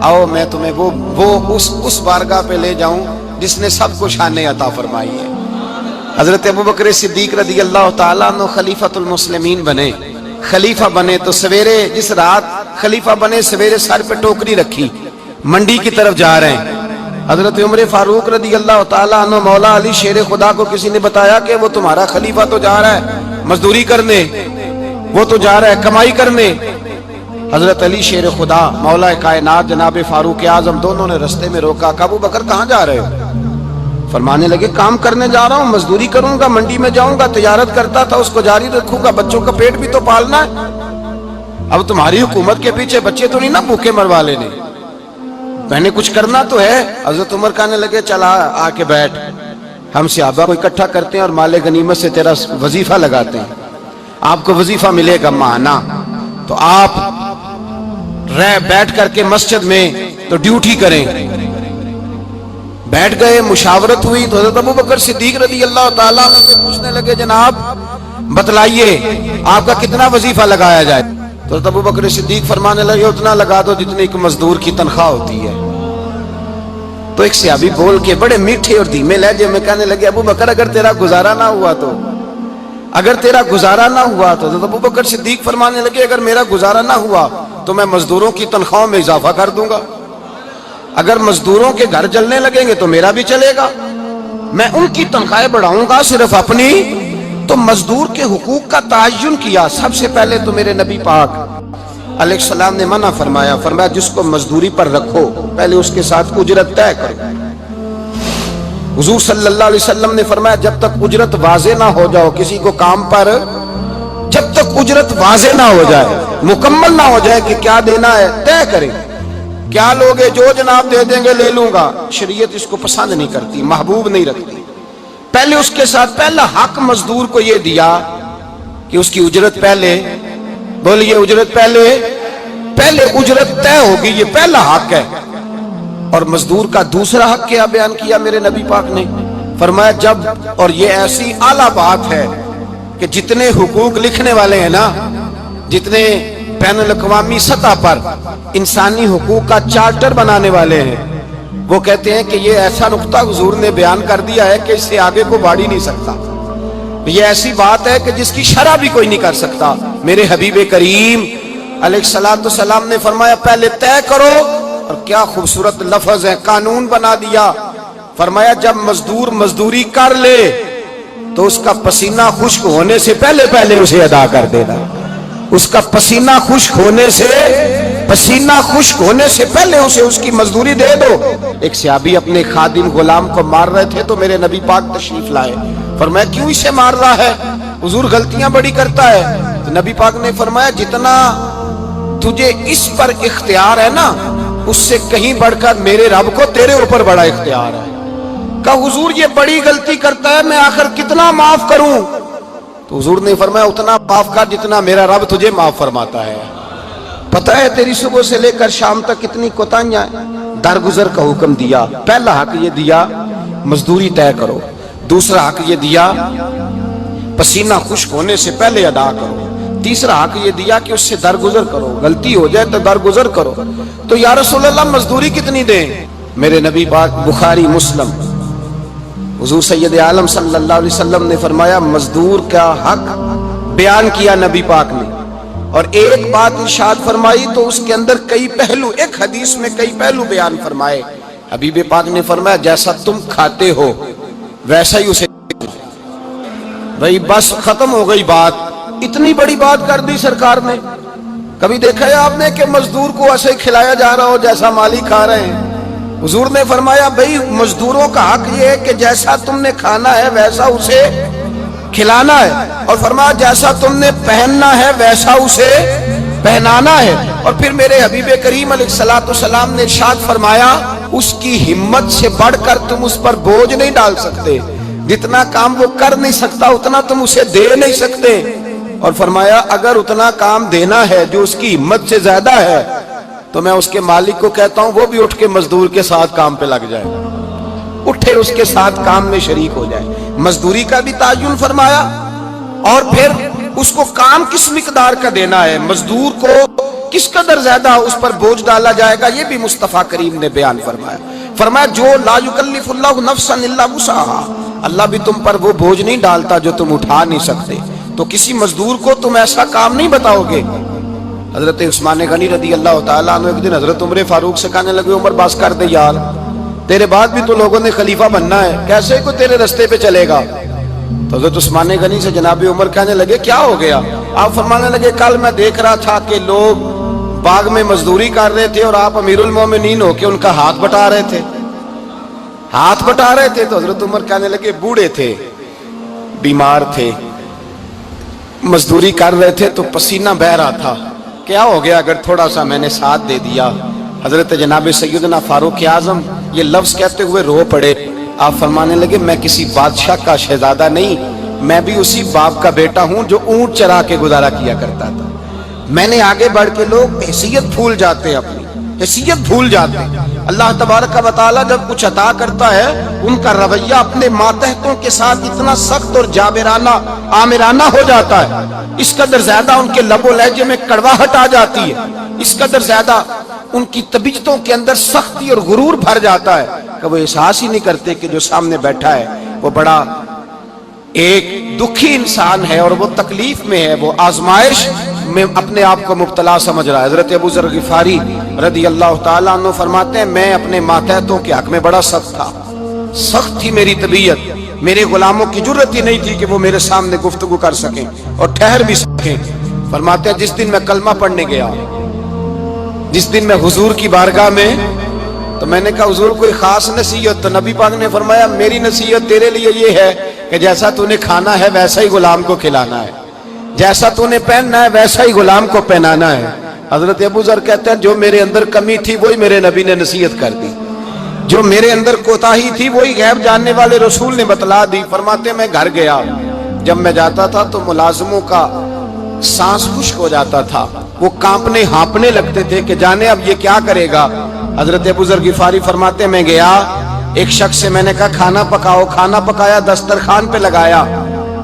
आओ मैं तुम्हें वो उस बारगाह पे ले जाऊं जिसने सबको शान अता फरमाई है। हजरत अबू बकर सिद्दीक रदी अल्लाह ताला अन्हु खलीफतुल मुस्लिमीन बने, खलीफा बने तो सवेरे, जिस रात खलीफा बने सवेरे सर पे टोकरी रखी, मंडी की तरफ जा रहे हैं। हजरत उमर फारूक रदी अल्लाह ताला अन्हु मौला अली शेर खुदा को किसी ने बताया कि वो तुम्हारा खलीफा तो जा रहा है मजदूरी करने, वो तो जा रहा है कमाई करने। हजरत अली शेर खुदा मौला कायनात जनाब फारूक आजम दोनों ने रस्ते में रोका। अबू बकर कहाँ जा रहे हो? फरमाने लगे काम करने जा रहा हूँ, मजदूरी करूंगा, मंडी में जाऊंगा, तिजारत करता था उसको जारी रखूंगा, बच्चों का पेट भी तो पालना है। अब तुम्हारी हुकूमत के पीछे बच्चे तो नहीं ना भूखे मरवा लेने, मैंने कुछ करना तो है। हजरत उमर कहने लगे चला आके बैठ, हम सहाबा को इकट्ठा करते हैं और माले गनीमत से तेरा वजीफा लगाते हैं, आपको वजीफा मिलेगा माना। तो आप बैठ करके मस्जिद में तो ड्यूटी करें। बैठ गए, मुशावरत हुई तो हज़रत अबू बकर सिद्दीक रज़ी अल्लाह ताला अन्हु से पूछने लगे जनाब बतलाइए आपका कितना वजीफा लगाया जाए? तो हज़रत अबू बकर सिद्दीक फरमाने लगे उतना लगा दो जितनी एक मजदूर की तनख्वाह होती है। तो एक सहाबी बोल के बड़े मीठे और धीमे लहजे में कहने लगे अबू बकर अगर तेरा गुजारा ना हुआ तो, अगर तेरा गुजारा ना हुआ तो अबू बकर सिद्दीक फरमाने लगे अगर मेरा गुजारा ना हुआ तो मैं मजदूरों की तनख्वाह में इजाफा कर दूंगा, अगर मजदूरों के घर जलने लगेंगे तो मेरा भी चलेगा, मैं उनकी तनख्वाहें बढ़ाऊंगा सिर्फ अपनी। तो मजदूर के हुकूक का तायुन किया। सबसे पहले तो मेरे नबी पाक अलैहिस्सलाम ने मना फरमाया, फरमाया जिसको मजदूरी पर रखो पहले उसके साथ उजरत तय करो। हुजूर सल्लल्लाहु अलैहि वसल्लम ने फरमाया जब तक उजरत वाज़े ना हो जाओ किसी को काम पर, जब तक उजरत वाज़े ना हो जाए, मुकम्मल ना हो जाए कि क्या देना है तय करें। क्या लोगे जो जनाब दे देंगे ले लूंगा, शरीयत इसको पसंद नहीं करती, महबूब नहीं रखती। पहले उसके साथ पहला हक मजदूर को यह दिया कि उसकी उजरत पहले, बोलिए उजरत पहले उजरत तय होगी, ये पहला हक है। और मजदूर का दूसरा हक क्या बयान किया मेरे नबी पाक ने? फरमाया जब, और ये ऐसी आला बात है कि जितने हुकूक लिखने वाले हैं ना, जितने बैनुल अक़वामी सतह पर इंसानी हुकूक का चार्टर बनाने वाले हैं, वो कहते हैं कि ये ऐसा नुक्ता हुजूर ने बयान कर दिया है कि इससे आगे को बढ़ ही नहीं सकता। ये ऐसी बात है कि जिसकी शरह भी कोई नहीं कर सकता। मेरे हबीब करीम अलैहिस्सलातु सलाम ने फरमाया पहले तय करो। और क्या खूबसूरत लफ्ज है, कानून बना दिया। फरमाया जब मजदूर मजदूरी कर ले तो उसका पसीना खुश्क होने से पहले पहले उसे अदा कर देना। उसका पसीना खुश्क होने से पहले उसे उसकी मजदूरी दे दो। एक सहाबी अपने खादिम गुलाम को मार रहे थे तो मेरे नबी पाक तशरीफ लाए। फरमाया क्यों इसे मार रहा है? हुजूर गलतियां बड़ी करता है। तो नबी पाक ने फरमाया जितना तुझे इस पर इख्तियार है ना, उससे कहीं बढ़कर मेरे रब को तेरे ऊपर बड़ा इख्तियार है। कहा हुजूर ये बड़ी गलती करता है, मैं आखिर कितना माफ करूं? तो हुजूर ने फरमाया उतना माफ कर जितना मेरा रब तुझे माफ फरमाता है। पता है तेरी सुबह से लेकर शाम तक कितनी कोताहियां हैं। दरगुजर का हुक्म दिया। पहला हक ये दिया मजदूरी तय करो, दूसरा हक ये दिया पसीना खुश्क होने से पहले अदा करो, तीसरा हक ये दिया कि उससे दरगुजर करो, गलती हो जाए तो दरगुजर करो। तो या रसूल अल्लाह मजदूरी कितनी दें? मेरे नबी पाक बुखारी मुस्लिम हुजूर सैयद आलम सल्लल्लाहु अलैहि वसल्लम ने फरमाया मजदूर का हक बयान किया नबी पाक ने, और एक बात इरशाद फरमाई तो उसके अंदर कई पहलू, एक हदीस में कई पहलू बयान फरमाए। हबीब पाक ने फरमाया जैसा तुम खाते हो वैसा ही उसे। भाई बस खत्म हो गई बात। इतनी बड़ी बात कर दी सरकार ने। कभी देखा है आपने कि मजदूर को ऐसे खिलाया जा रहा हो जैसा मालिक खा रहे हैं? हुजूर ने फरमाया भाई मजदूरों का हक ये है कि जैसा तुमने खाना है वैसा उसे खिलाना है, और फरमाया जैसा तुमने पहनना है वैसा उसे पहनाना है। और फिर मेरे हबीब करीम अलैहिस्सलातु सलाम ने इरशाद फरमाया उसकी हिम्मत से बढ़कर तुम उस पर बोझ नहीं डाल सकते। जितना काम वो कर नहीं सकता उतना तुम उसे दे नहीं सकते। और फरमाया अगर उतना काम देना है जो उसकी हिम्मत से ज्यादा है तो मैं उसके मालिक को कहता हूं वो भी उठ के मजदूर के साथ काम पे लग जाए, उठे उसके साथ काम में शरीक हो जाए। मजदूरी का भी तायुन फरमाया। और फिर उसको काम किस मिकदार का देना है। मजदूर को کس قدر زیادہ اس پر بوجھ ڈالا جائے گا، یہ بھی مصطفیٰ کریم نے بیان فرمایا۔ فرمایا جو لا یکلف اللہ نفسا الا وسعها، اللہ بھی تم پر وہ بوجھ نہیں ڈالتا جو تم اٹھا نہیں سکتے، تو کسی مزدور کو تم ایسا کام نہیں بتاؤ گے۔ حضرت عثمان غنی رضی اللہ تعالیٰ عنہ ایک دن حضرت عمر فاروق سے کہنے لگے عمر بس کر دے یار، تیرے بعد بھی تو لوگوں نے خلیفہ بننا ہے، کیسے کوئی تیرے رستے پہ چلے گا؟ تو حضرت عثمان غنی سے جناب عمر کہنے لگے کیا ہو گیا؟ آپ فرمانے لگے کل میں دیکھ رہا تھا کہ لوگ باغ میں مزدوری کر رہے تھے اور آپ امیر المومنین ہو کے ان کا ہاتھ بٹا رہے تھے، ہاتھ بٹا رہے تھے۔ تو حضرت عمر کہنے لگے بوڑھے تھے، بیمار تھے، مزدوری کر رہے تھے تو پسینہ بہہ رہا تھا، کیا ہو گیا اگر تھوڑا سا میں نے ساتھ دے دیا؟ حضرت جناب سیدنا فاروق اعظم یہ لفظ کہتے ہوئے رو پڑے۔ آپ فرمانے لگے میں کسی بادشاہ کا شہزادہ نہیں، میں بھی اسی باپ کا بیٹا ہوں جو اونٹ چرا کے گزارا کیا کرتا تھا۔ میں نے آگے بڑھ کے لوگ حیثیت بھول جاتے ہیں، اپنی حیثیت بھول جاتے ہیں۔ اللہ تبارک و تعالیٰ جب کچھ عطا کرتا ہے ان کا رویہ اپنے ماتحتوں کے ساتھ اتنا سخت اور جابرانہ آمرانہ ہو جاتا ہے، اس قدر زیادہ ان کے لب و لہجے میں کڑواہٹ آ جاتی ہے، اس قدر زیادہ ان کی طبیعتوں کے اندر سختی اور غرور بھر جاتا ہے کہ وہ احساس ہی نہیں کرتے کہ جو سامنے بیٹھا ہے وہ بڑا ایک دکھی انسان ہے اور وہ تکلیف میں ہے، وہ آزمائش میں اپنے آپ کو مبتلا سمجھ رہا ہے۔ حضرت ابو ذر غفاری رضی اللہ تعالیٰ عنہ فرماتے ہیں میں اپنے ماتحتوں کے حق میں بڑا سخت تھا، سخت تھی میری طبیعت، میرے غلاموں کی جرت ہی نہیں تھی کہ وہ میرے سامنے گفتگو کر سکیں اور ٹھہر بھی سکیں۔ فرماتے ہیں جس دن میں کلمہ پڑھنے گیا، جس دن میں حضور کی بارگاہ میں، تو میں نے کہا حضور کوئی خاص نصیحت؟ تو نبی پاک نے فرمایا میری نصیحت تیرے لیے یہ ہے کہ جیسا تو نے کھانا ہے ویسا ہی غلام کو کھلانا ہے، جیسا تو نے پہننا ہے ویسا ہی غلام کو پہنانا ہے۔ حضرت ابو ذر کہتے ہیں جو میرے اندر کمی تھی وہی میرے نبی نے نصیحت کر دی، جو میرے اندر کوتاہی تھی وہی غیب جاننے والے رسول نے بتلا دی۔ فرماتے ہیں میں گھر گیا، جب میں جاتا تھا تو ملازموں کا سانس خشک ہو جاتا تھا، وہ کانپنے ہانپنے لگتے تھے کہ جانے اب یہ کیا کرے گا۔ حضرت ابو ذر غفاری فرماتے ہیں میں گیا، ایک شخص سے میں نے کہا کھانا پکاؤ، کھانا پکایا، دسترخوان پہ لگایا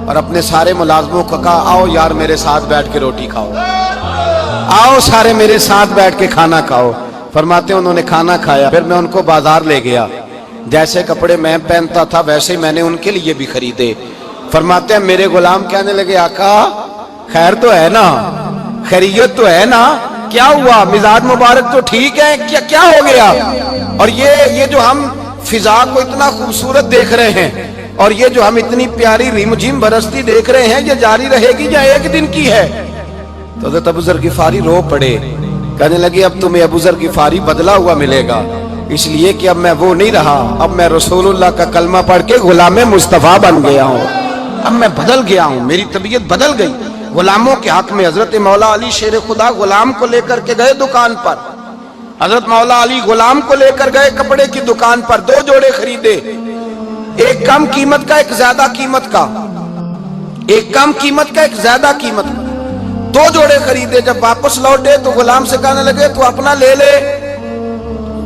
اور اپنے سارے ملازموں کو کہا آؤ یار میرے ساتھ بیٹھ کے روٹی کھاؤ، آؤ سارے میرے ساتھ بیٹھ کے کھانا کھاؤ۔ فرماتے ہیں انہوں نے کھانا کھایا، پھر میں ان کو بازار لے گیا، جیسے کپڑے میں پہنتا تھا ویسے میں نے ان کے لیے بھی خریدے۔ فرماتے ہیں میرے غلام کہنے لگے آقا خیر تو ہے نا، خیریت تو ہے نا، کیا ہوا؟ مزاج مبارک تو ٹھیک ہے، کیا ہو گیا؟ اور یہ جو ہم فضا کو اتنا خوبصورت دیکھ رہے ہیں اور یہ جو ہم اتنی پیاری ریم جھیم برستی دیکھ رہے ہیں یہ جاری رہے گی یا ایک دن کی ہے؟ تو حضرت ابو ذر غفاری رو پڑے، کہنے لگے اب تمہیں ابو ذر غفاری بدلا ہوا ملے گا، اس لیے کہ اب میں وہ نہیں رہا، اب میں رسول اللہ کا کلمہ پڑھ کے غلام مصطفیٰ بن گیا ہوں، اب میں بدل گیا ہوں، میری طبیعت بدل گئی۔ غلاموں کے حق میں حضرت مولا علی شیر خدا غلام کو لے کر کے گئے دکان پر، حضرت مولا علی غلام کو لے کر گئے کپڑے کی دکان پر، 2 جوڑے خریدے، ایک کم قیمت کا ایک زیادہ قیمت کا، ایک کم قیمت کا ایک زیادہ قیمت کا، 2 جوڑے خریدے۔ جب واپس لوٹے تو غلام سے کہنے لگے تو اپنا لے لے۔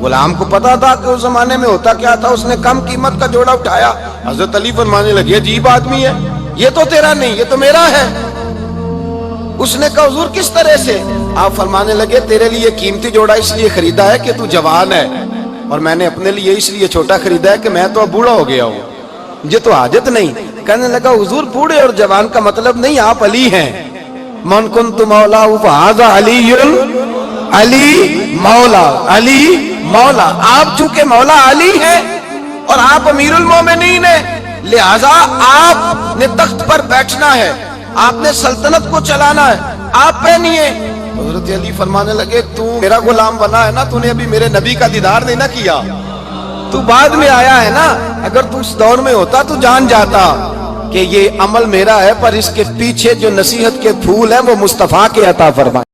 غلام کو پتا تھا کہ اس زمانے میں ہوتا کیا تھا، اس نے کم قیمت کا جوڑا اٹھایا۔ حضرت علی فرمانے لگے عجیب آدمی ہے، یہ تو تیرا نہیں، یہ تو میرا ہے۔ اس نے کہا حضور کس طرح سے؟ آپ فرمانے لگے تیرے لیے قیمتی جوڑا اس لیے خریدا ہے کہ تو جوان ہے، اور میں نے اپنے لیے اس لیے چھوٹا خریدا ہے کہ میں تو اب بوڑھا ہو گیا ہوں، مجھے تو حاجت نہیں۔ کہنے لگا حضور بوڑھے اور جوان کا مطلب نہیں، آپ علی ہیں، من کنت مولا فہذا علی، علی مولا، علی مولا، آپ چونکہ مولا علی ہیں اور آپ امیر المومنین ہیں، لہذا آپ نے تخت پر بیٹھنا ہے، آپ نے سلطنت کو چلانا ہے، آپ پہنیے۔ حضرت علی فرمانے لگے تو میرا غلام بنا ہے نا، تو نے ابھی میرے نبی کا دیدار نہیں نہ کیا، تو بعد میں آیا ہے نا، اگر تو اس دور میں ہوتا تو جان جاتا کہ یہ عمل میرا ہے، پر اس کے پیچھے جو نصیحت کے پھول ہیں وہ مصطفیٰ کے عطا فرمائے۔